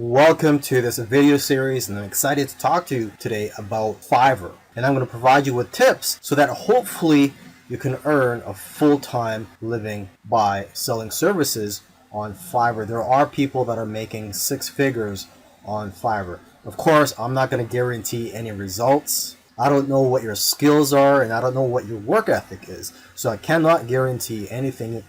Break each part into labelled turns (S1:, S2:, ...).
S1: Welcome to this video series, and I'm excited to talk to you today about Fiverr. And I'm going to provide you with tips so that hopefully you can earn a full-time living by selling services on Fiverr. There are people that are making six figures on Fiverr. Of course, I'm not going to guarantee any results. I don't know what your skills are, and I don't know what your work ethic is. So I cannot guarantee anything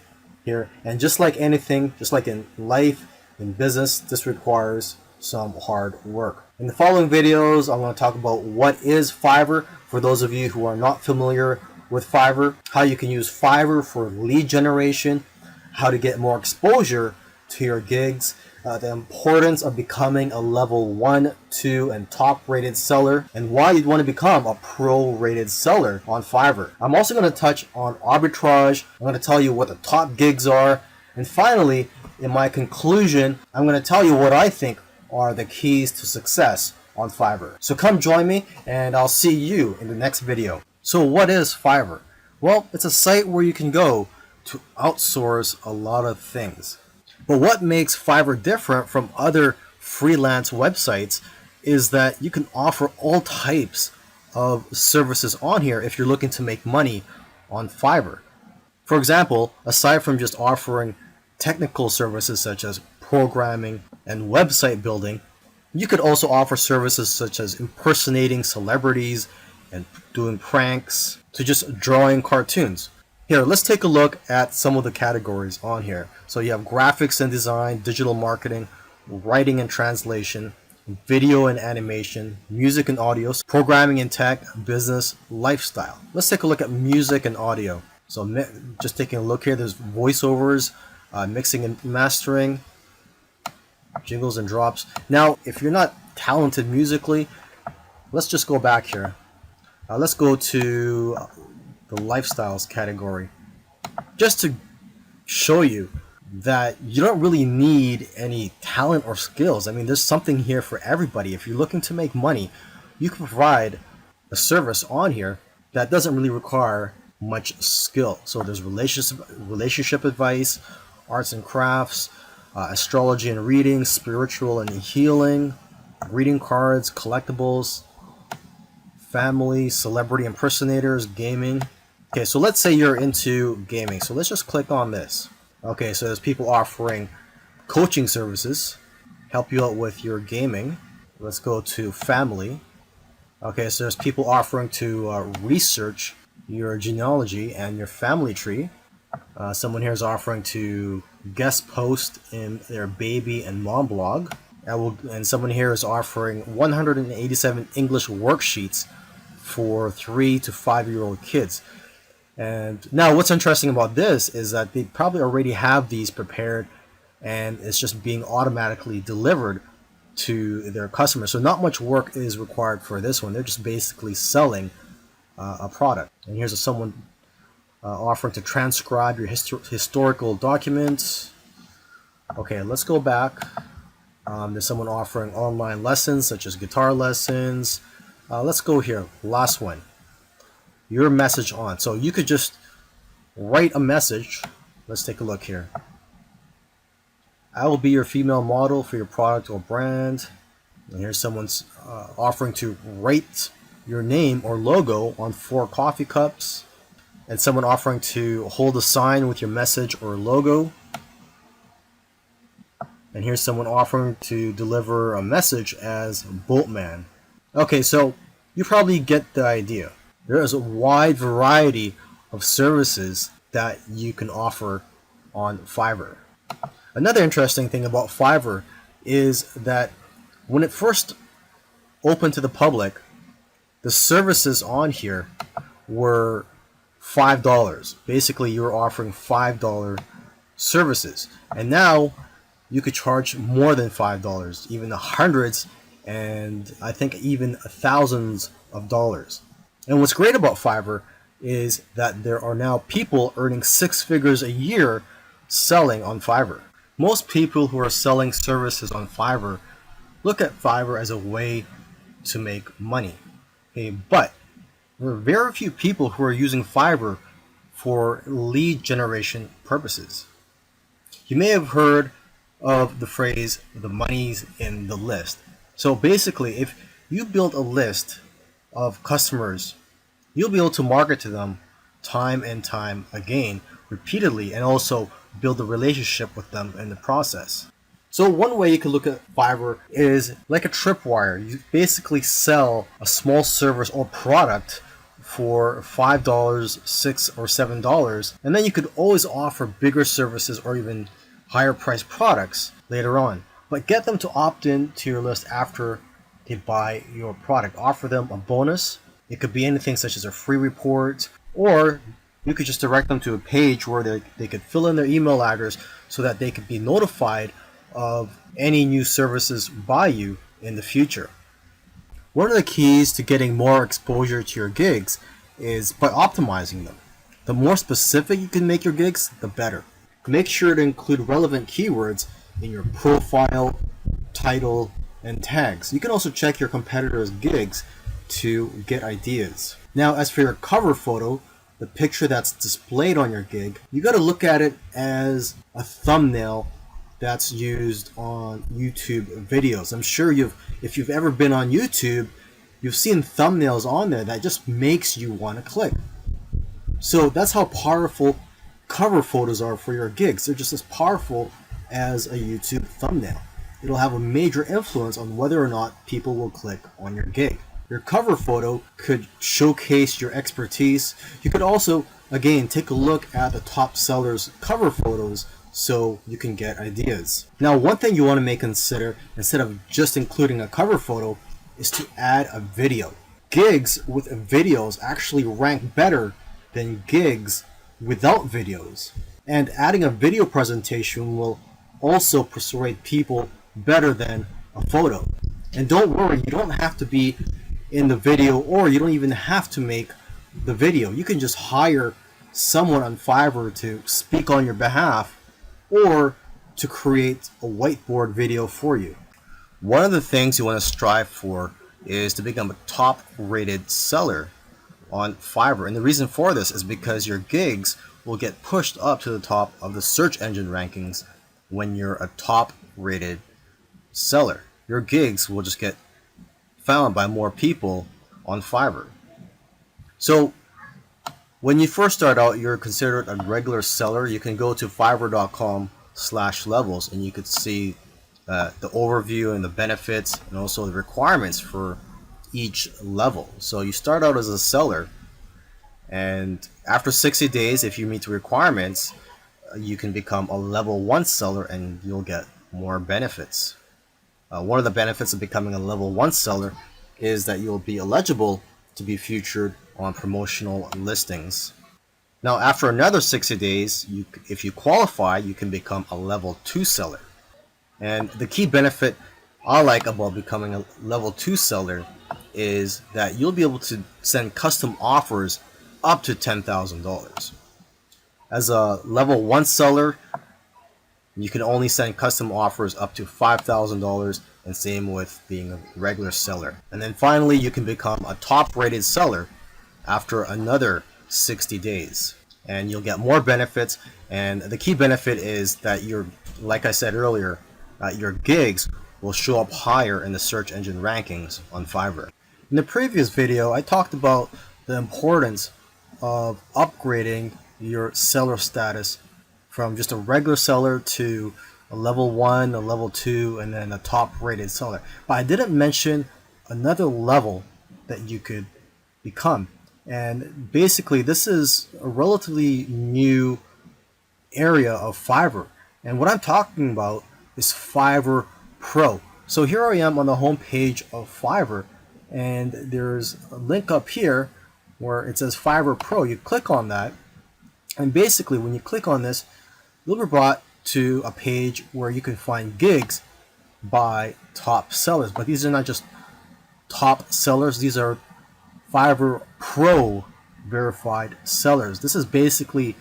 S1: here. And just like anything, just like in life, in business, this requires some hard work. In the following videos, I'm going to talk about what is Fiverr for those of you who are not familiar with Fiverr, how you can use Fiverr for lead generation, how to get more exposure to your gigs, the importance of becoming a level 1, 2, and top rated seller, and why you'd want to become a pro rated seller on Fiverr. I'm also going to touch on arbitrage. I'm going to tell you what the top gigs are, and finally, in my conclusion, I'm going to tell you what I think are the keys to success on Fiverr. So come join me and I'll see you in the next video. So what is Fiverr? Well, it's a site where you can go to outsource a lot of things. But what makes Fiverr different from other freelance websites is that you can offer all types of services on here if you're looking to make money on Fiverr. For example, aside from just offering technical services such as programming and website building, you could also offer services such as impersonating celebrities and doing pranks to just drawing cartoons. Here, let's take a look at some of the categories on here. So you have graphics and design, digital marketing, writing and translation, video and animation, music and audio, programming and tech, business, lifestyle. Let's take a look at music and audio. So just taking a look here, there's voiceovers, mixing and mastering, jingles and drops. Now, if you're not talented musically, let's just go back here. Let's go to the lifestyles category, just to show you that you don't really need any talent or skills. I mean, there's something here for everybody. If you're looking to make money, you can provide a service on here that doesn't really require much skill. So there's relationship advice, arts and crafts, astrology and reading, spiritual and healing, greeting cards, collectibles, family, celebrity impersonators, gaming. Okay, so let's say you're into gaming. So let's just click on this. Okay, so there's people offering coaching services, help you out with your gaming. Let's go to family. Okay, so there's people offering to research your genealogy and your family tree. Someone here is offering to guest post in their baby and mom blog. And someone here is offering 187 English worksheets for 3 to 5-year-old kids. And now what's interesting about this is that they probably already have these prepared and it's just being automatically delivered to their customers. So not much work is required for this one. They're just basically selling a product. And here's someone offering to transcribe your historical documents. Okay, let's go back. There's someone offering online lessons such as guitar lessons. Let's go here, last one. Your message on. So you could just write a message. Let's take a look here. I will be your female model for your product or brand. And here's someone's offering to write your name or logo on 4 coffee cups. And someone offering to hold a sign with your message or logo. And here's someone offering to deliver a message as Boatman. Okay, so you probably get the idea. There is a wide variety of services that you can offer on Fiverr. Another interesting thing about Fiverr is that when it first opened to the public, the services on here were $5. Basically, you're offering $5 services. And now you could charge more than $5, even the hundreds and I think even thousands of dollars. And what's great about Fiverr is that there are now people earning 6 figures a year selling on Fiverr. Most people who are selling services on Fiverr look at Fiverr as a way to make money. Okay, but there are very few people who are using Fiverr for lead generation purposes. You may have heard of the phrase, the money's in the list. So basically, if you build a list of customers, you'll be able to market to them time and time again, repeatedly, and also build a relationship with them in the process. So one way you can look at Fiverr is like a tripwire. You basically sell a small service or product for $5, $6 or $7, and then you could always offer bigger services or even higher priced products later on. But get them to opt in to your list after they buy your product. Offer them a bonus. It could be anything such as a free report, or you could just direct them to a page where they could fill in their email address so that they could be notified of any new services by you in the future. One of the keys to getting more exposure to your gigs is by optimizing them. The more specific you can make your gigs, the better. Make sure to include relevant keywords in your profile, title, and tags. You can also check your competitors' gigs to get ideas. Now, as for your cover photo, the picture that's displayed on your gig, you got to look at it as a thumbnail that's used on YouTube videos. I'm sure if you've ever been on YouTube, you've seen thumbnails on there that just makes you want to click. So that's how powerful cover photos are for your gigs. They're just as powerful as a YouTube thumbnail. It'll have a major influence on whether or not people will click on your gig. Your cover photo could showcase your expertise. You could also, again, take a look at the top sellers' cover photos so you can get ideas. Now, one thing you want to consider, instead of just including a cover photo, is to add a video. Gigs with videos actually rank better than gigs without videos. And adding a video presentation will also persuade people better than a photo. And don't worry, you don't have to be in the video, or you don't even have to make the video. You can just hire someone on Fiverr to speak on your behalf or to create a whiteboard video for you. One of the things you want to strive for is to become a top rated seller on Fiverr. And the reason for this is because your gigs will get pushed up to the top of the search engine rankings when you're a top rated seller. Your gigs will just get found by more people on Fiverr. So when you first start out, you're considered a regular seller. You can go to fiverr.com/levels and you could see the overview and the benefits and also the requirements for each level. So you start out as a seller, and after 60 days, if you meet the requirements, you can become a level 1 seller and you'll get more benefits. One of the benefits of becoming a level 1 seller is that you'll be eligible to be featured on promotional listings. Now, after another 60 days, if you qualify, you can become a level 2 seller. And the key benefit I like about becoming a level 2 seller is that you'll be able to send custom offers up to $10,000. As a level 1 seller, you can only send custom offers up to $5,000, and same with being a regular seller. And then finally, you can become a top rated seller after another 60 days. And you'll get more benefits, and the key benefit is that like I said earlier, your gigs will show up higher in the search engine rankings on Fiverr. In the previous video, I talked about the importance of upgrading your seller status from just a regular seller to a level 1, a level 2, and then a top rated seller. But I didn't mention another level that you could become. And basically, this is a relatively new area of Fiverr. And what I'm talking about is Fiverr Pro. So here I am on the home page of Fiverr, and there's a link up here where it says Fiverr Pro. You click on that, and basically when you click on this, you'll be brought to a page where you can find gigs by top sellers. But these are not just top sellers, these are Fiverr Pro verified sellers. This is basically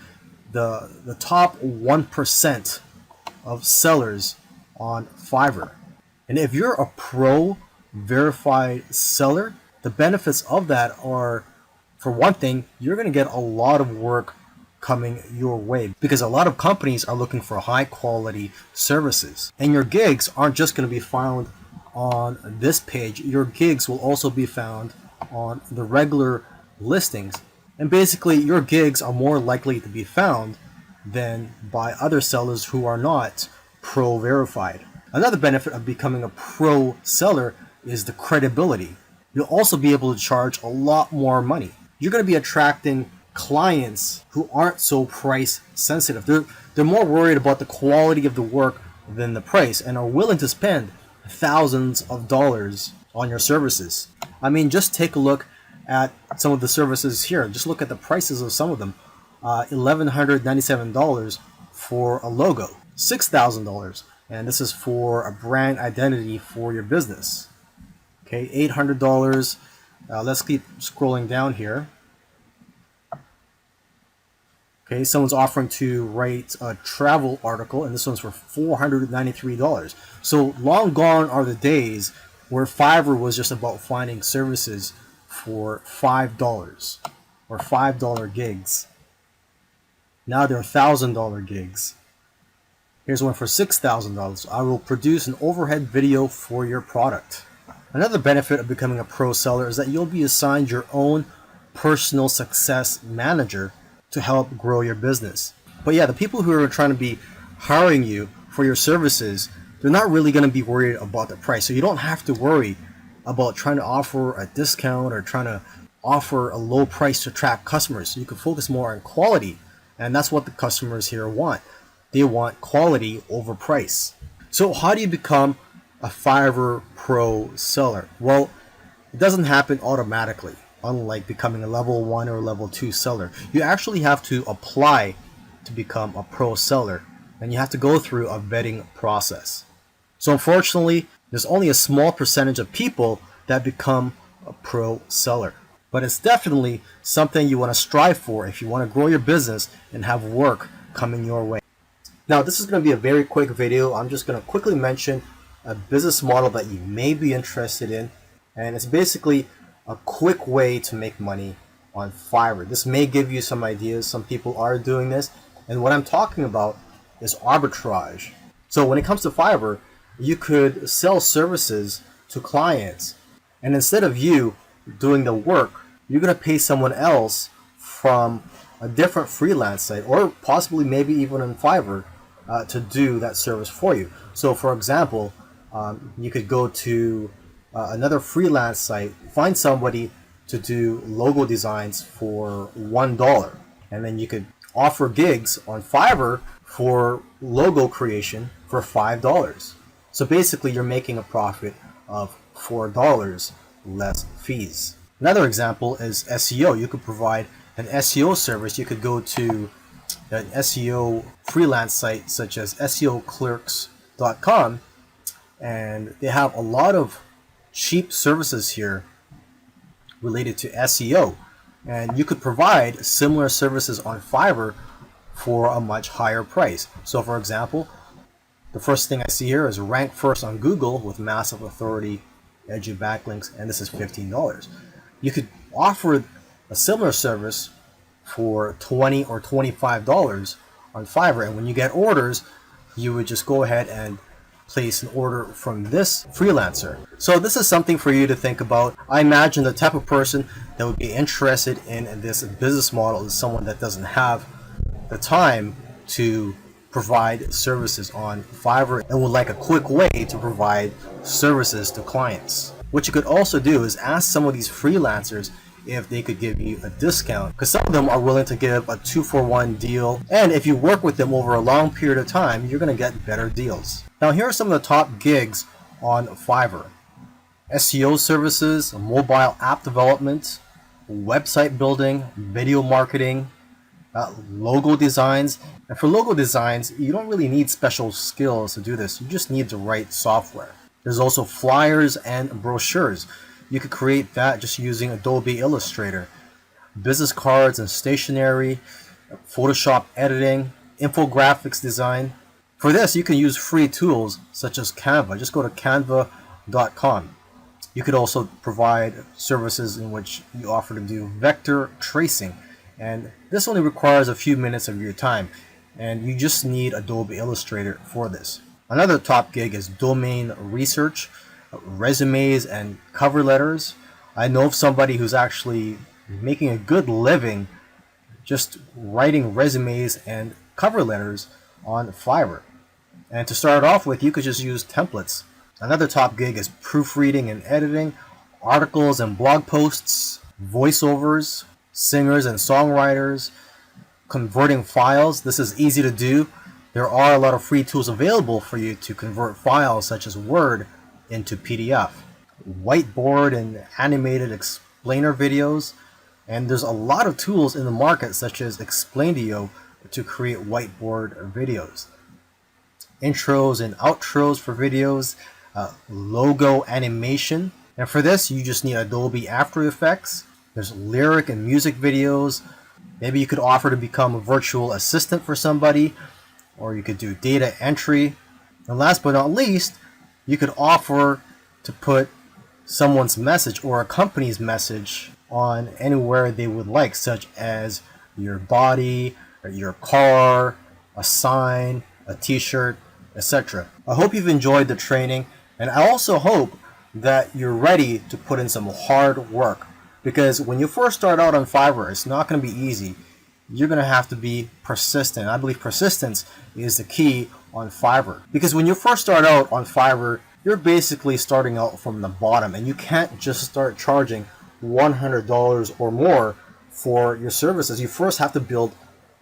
S1: the top 1% of sellers on Fiverr. And if you're a pro verified seller, the benefits of that are, for one thing, you're going to get a lot of work coming your way, because a lot of companies are looking for high quality services. And your gigs aren't just going to be found on this page. Your gigs will also be found on the regular listings. And basically, your gigs are more likely to be found than by other sellers who are not pro verified. Another benefit of becoming a pro seller is the credibility. You'll also be able to charge a lot more money. You're going to be attracting clients who aren't so price sensitive. They're more worried about the quality of the work than the price, and are willing to spend thousands of dollars on your services. I mean, just take a look at some of the services here. Just look at the prices of some of them. $1,197 for a logo, $6,000, and this is for a brand identity for your business. Okay, $800. Let's keep scrolling down here. Okay, someone's offering to write a travel article, and this one's for $493. So long gone are the days where Fiverr was just about finding services for $5 or $5 gigs. Now they're $1,000 gigs. Here's one for $6,000. I will produce an overhead video for your product. Another benefit of becoming a pro seller is that you'll be assigned your own personal success manager to help grow your business. But yeah, the people who are trying to be hiring you for your services, they're not really going to be worried about the price. So you don't have to worry about trying to offer a discount or trying to offer a low price to attract customers. So you can focus more on quality. And that's what the customers here want. They want quality over price. So how do you become a Fiverr Pro seller? Well, it doesn't happen automatically. Unlike becoming a level 1 or level 2 seller, you actually have to apply to become a pro seller, and you have to go through a vetting process. So unfortunately, there's only a small percentage of people that become a pro seller. But it's definitely something you want to strive for if you want to grow your business and have work coming your way. Now, this is going to be a very quick video. I'm just going to quickly mention a business model that you may be interested in, and it's basically a quick way to make money on Fiverr. This may give you some ideas. Some people are doing this, and what I'm talking about is arbitrage. So when it comes to Fiverr, you could sell services to clients, and instead of you doing the work, you're going to pay someone else from a different freelance site, or possibly maybe even on Fiverr, to do that service for you. So for example, you could go to another freelance site, find somebody to do logo designs for $1, and then you could offer gigs on Fiverr for logo creation for $5. So basically you're making a profit of $4 less fees. Another example is SEO. You could provide an SEO service. You could go to an SEO freelance site such as SEOclerks.com, and they have a lot of cheap services here related to SEO, and you could provide similar services on Fiverr for a much higher price. So for example, the first thing I see here is rank first on Google with massive authority, edgy backlinks, and this is $15. You could offer a similar service for $20 or $25 on Fiverr, and when you get orders, you would just go ahead and place an order from this freelancer. So this is something for you to think about. I imagine the type of person that would be interested in this business model is someone that doesn't have the time to provide services on Fiverr and would like a quick way to provide services to clients. What you could also do is ask some of these freelancers if they could give you a discount, because some of them are willing to give a 2-for-1 deal, and if you work with them over a long period of time, you're going to get better deals. Now here are some of the top gigs on Fiverr: SEO services, mobile app development, website building, video marketing, logo designs. And for logo designs, you don't really need special skills to do this. You just need the right software. There's also flyers and brochures. You could create that just using Adobe Illustrator. Business cards and stationery, Photoshop editing, infographics design. For this, you can use free tools such as Canva. Just go to canva.com. You could also provide services in which you offer to do vector tracing And this only requires a few minutes of your time, and you just need Adobe Illustrator for this. Another top gig is domain research, resumes and cover letters. I know of somebody who's actually making a good living just writing resumes and cover letters on Fiverr. And to start off with, you could just use templates. Another top gig is proofreading and editing, articles and blog posts, voiceovers, singers and songwriters, converting files. This is easy to do. There are a lot of free tools available for you to convert files such as Word into PDF. Whiteboard and animated explainer videos. And there's a lot of tools in the market such as Explaindio to create whiteboard videos. Intros and outros for videos, logo animation. And for this, you just need Adobe After Effects. There's lyric and music videos. Maybe you could offer to become a virtual assistant for somebody, or you could do data entry. And last but not least, you could offer to put someone's message or a company's message on anywhere they would like, such as your body, or your car, a sign, a t-shirt, etc. I hope you've enjoyed the training, and I also hope that you're ready to put in some hard work, because when you first start out on Fiverr, it's not going to be easy. You're going to have to be persistent. I believe persistence is the key on Fiverr, because when you first start out on Fiverr, you're basically starting out from the bottom, and you can't just start charging $100 or more for your services. You first have to build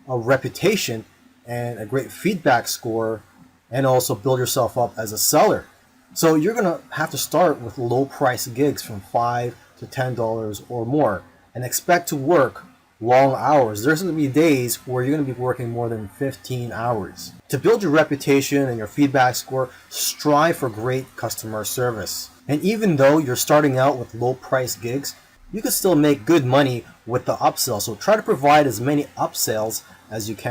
S1: a reputation and a great feedback score, and also build yourself up as a seller. So you're gonna have to start with low price gigs from $5 to $10 or more, and expect to work long hours. There's gonna be days where you're gonna be working more than 15 hours. To build your reputation and your feedback score, strive for great customer service. And even though you're starting out with low price gigs, you can still make good money with the upsell. So try to provide as many upsells as you can.